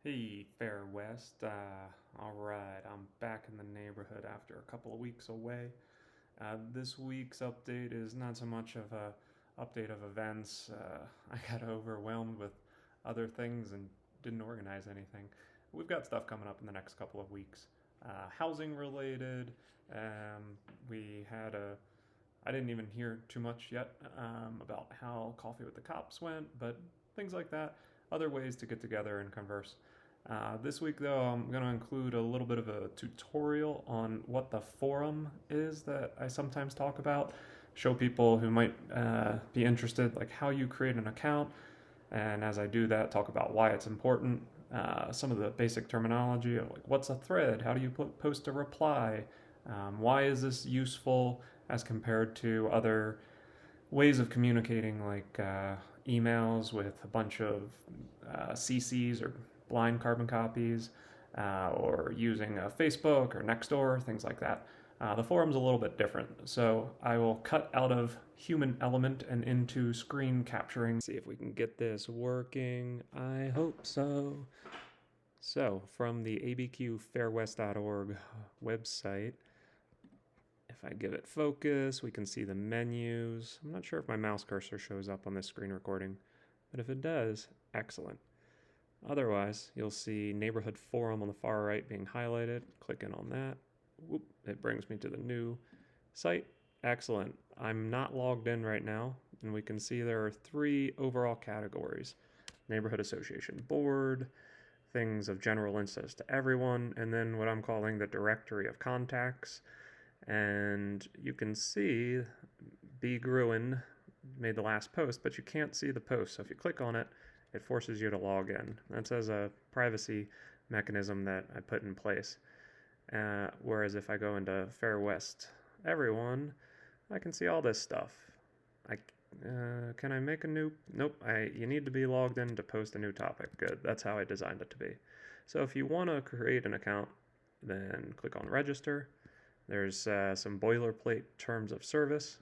Hey, Fair West. All right, I'm back in the neighborhood after a couple of weeks away. This week's update is not so much of a update of events. I got overwhelmed with other things and didn't organize anything. We've got stuff coming up in the next couple of weeks. Housing related. We had a. I didn't even hear too much yet about how Coffee with the Cops went, but things like that. Other ways to get together and converse. This week, though, I'm going to include a little bit of a tutorial on what the forum is that I sometimes talk about. Show people who might be interested, like how you create an account. And as I do that, talk about why it's important. Some of the basic terminology of like what's a thread? How do you post a reply? Why is this useful as compared to other ways of communicating, like emails with a bunch of CCs or blind carbon copies, or using Facebook or Nextdoor, things like that. The forum's a little bit different, so I will cut out of human element and into screen capturing. See if we can get this working. I hope so. So, from the abqfairwest.org website, if I give it focus, we can see the menus. I'm not sure if my mouse cursor shows up on this screen recording, but if it does, excellent. Otherwise, you'll see Neighborhood Forum on the far right being highlighted. Click in on that. Whoop, it brings me to the new site. Excellent. I'm not logged in right now, and we can see there are 3 overall categories. Neighborhood Association Board, things of general interest to everyone, and then what I'm calling the directory of contacts. And you can see B. Gruen made the last post, but you can't see the post. So if you click on it, it forces you to log in. That's as a privacy mechanism that I put in place. Whereas if I go into Fair West Everyone, I can see all this stuff. Can I make a new? Nope. You need to be logged in to post a new topic. Good. That's how I designed it to be. So if you want to create an account, then click on register. There's some boilerplate terms of service.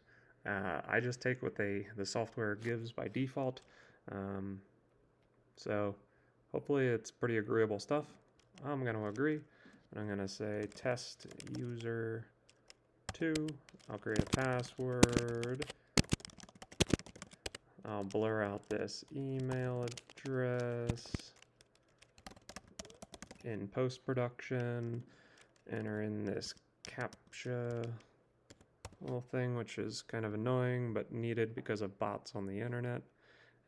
I just take what the software gives by default. So hopefully it's pretty agreeable stuff. I'm going to agree. And I'm going to say test user 2. I'll create a password. I'll blur out this email address. In post-production, enter in this CAPTCHA little thing, which is kind of annoying but needed because of bots on the internet.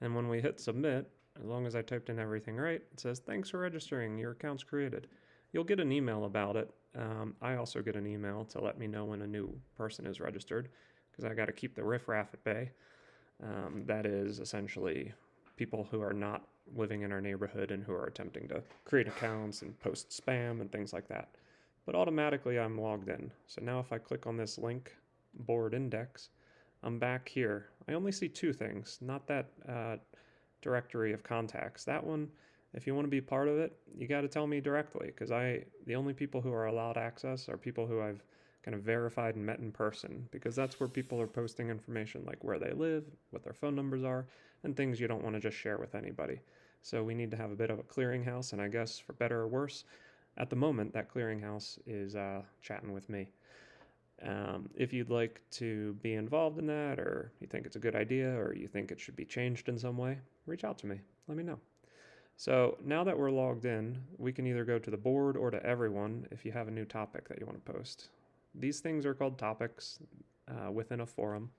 And when we hit submit, as long as I typed in everything right, it says, thanks for registering, your account's created. You'll get an email about it. I also get an email to let me know when a new person is registered, because I got to keep the riffraff at bay. That is essentially people who are not living in our neighborhood and who are attempting to create accounts and post spam and things like that. But automatically I'm logged in. So now if I click on this link, board index, I'm back here. I only see 2 things, not that directory of contacts. That one, if you want to be part of it, you got to tell me directly, because the only people who are allowed access are people who I've kind of verified and met in person, because that's where people are posting information like where they live, what their phone numbers are, and things you don't want to just share with anybody. So we need to have a bit of a clearinghouse, and I guess for better or worse, at the moment, that clearinghouse is chatting with me. If you'd like to be involved in that, or you think it's a good idea, or you think it should be changed in some way, reach out to me. Let me know. So now that we're logged in, we can either go to the board or to everyone if you have a new topic that you want to post. These things are called topics within a forum.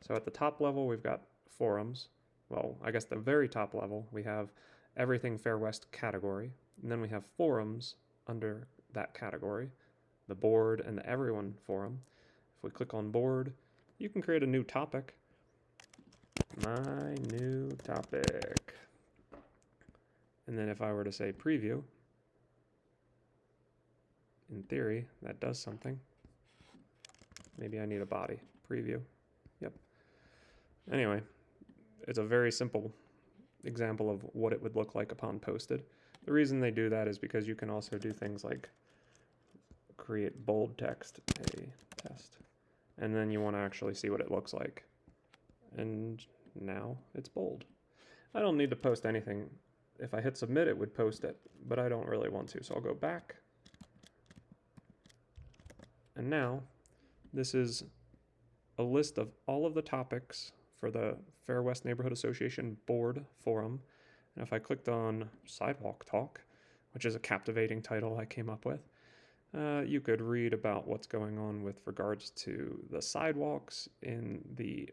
So at the top level, we've got forums. Well, I guess the very top level, we have everything Fair West category. And then we have forums under that category, the board and the everyone forum. If we click on board, you can create a new topic. My new topic. And then if I were to say preview, in theory, that does something. Maybe I need a body. Preview. Yep. Anyway, it's a very simple example of what it would look like upon posted. The reason they do that is because you can also do things like create bold text, a test, and then you want to actually see what it looks like. And now it's bold. I don't need to post anything if I hit submit, it would post it, but I don't really want to. So I'll go back. And now this is a list of all of the topics for the Fair West Neighborhood Association board forum. And if I clicked on Sidewalk Talk, which is a captivating title I came up with, you could read about what's going on with regards to the sidewalks in the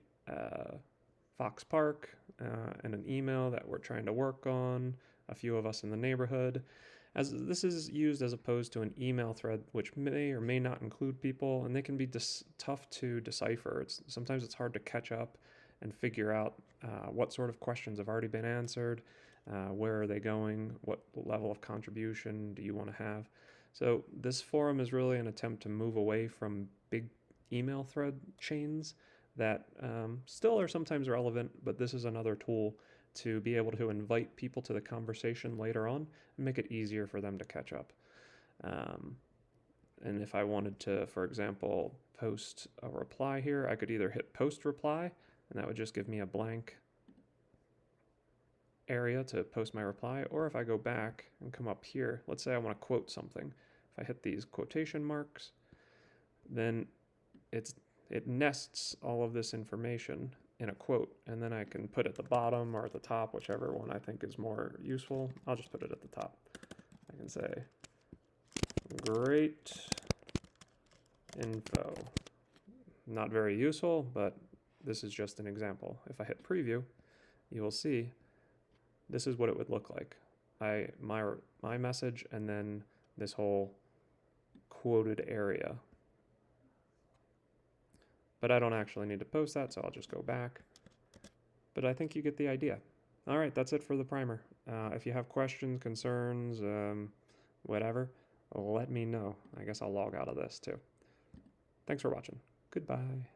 Fox Park, and an email that we're trying to work on, a few of us in the neighborhood. As this is used as opposed to an email thread, which may or may not include people, and they can be tough to decipher. Sometimes it's hard to catch up and figure out what sort of questions have already been answered, where are they going, what level of contribution do you want to have. So this forum is really an attempt to move away from big email thread chains that still are sometimes relevant, but this is another tool to be able to invite people to the conversation later on and make it easier for them to catch up. And if I wanted to, for example, post a reply here, I could either hit post reply, and that would just give me a blank area to post my reply, or if I go back and come up here, let's say I want to quote something. If I hit these quotation marks, then it nests all of this information in a quote, and then I can put it at the bottom or at the top, whichever one I think is more useful. I'll just put it at the top. I can say, great info. Not very useful, but this is just an example. If I hit preview, you will see this is what it would look like. My message, and then this whole quoted area. But I don't actually need to post that, so I'll just go back. But I think you get the idea. All right, that's it for the primer. If you have questions, concerns, whatever, let me know. I guess I'll log out of this too. Thanks for watching. Goodbye.